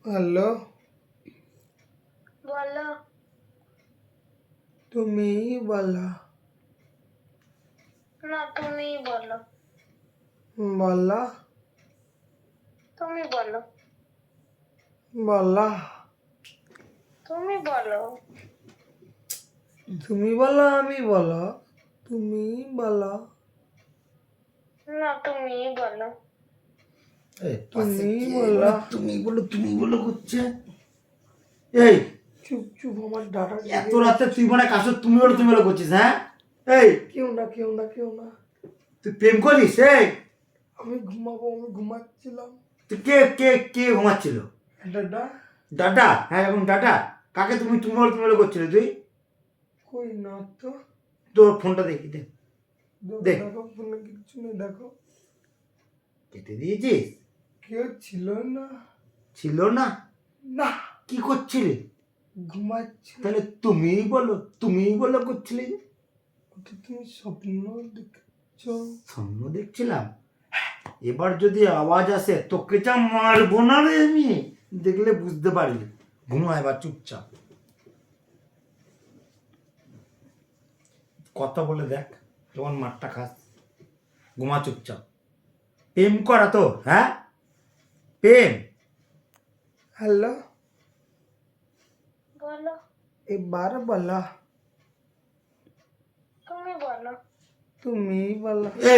Hello, বলো। তুমি বলো। না, তুমি বলো। বলো তুমি বলো। বলো। তুমি বলো। তুমি বলো, আমি বলো। তুমি বলো। না, তুমি বলো। তুমি বলো। তুমি বলো করছে। এই চুপ চুপ, আমার ডাটা এত রাতে তুই মনে কাছে তুমি বলো করছিস, হ্যাঁ? এই কেউ না, কেউ না, কেউ না। তুই প্রেম করিস? এই আমি ঘুমাবো, আমি ঘুমাচ্ছিলাম। তুই কে কে কে ঘুমাচ্ছিল? ডাটা ডাটা? হ্যাঁ, এবং ডাটা কাকে তুমি বলো করছিলে তুই? কই না তো। তোর ফোনটা দেখি দে। দেখো দেখ। দেখো, ফোনে কিচ্ছু নেই, দেখো। কেটে দিয়েছিস? কেউ ছিল না। ছিল না? না, কি করছিলি? ঘুমাচ্ছি। তাহলে তুমি বলো করছিলি যে? ওটা তুমি স্বপ্ন দেখছো। স্বপ্ন দেখছিলাম। এবার যদি আওয়াজ আসে তোকে যা মারবো না রে আমি, দেখলে বুঝতে পারবি। ঘুমা এবার চুপচাপ। কথা বলে দেখ তোমার মারটা খাস। ঘুমা চুপচাপ। প্রেম করা তো, হ্যাঁ? প্রেম? হ্যালো, বলো। এবার বলো। তুমি বলো। তুমি বলো। এই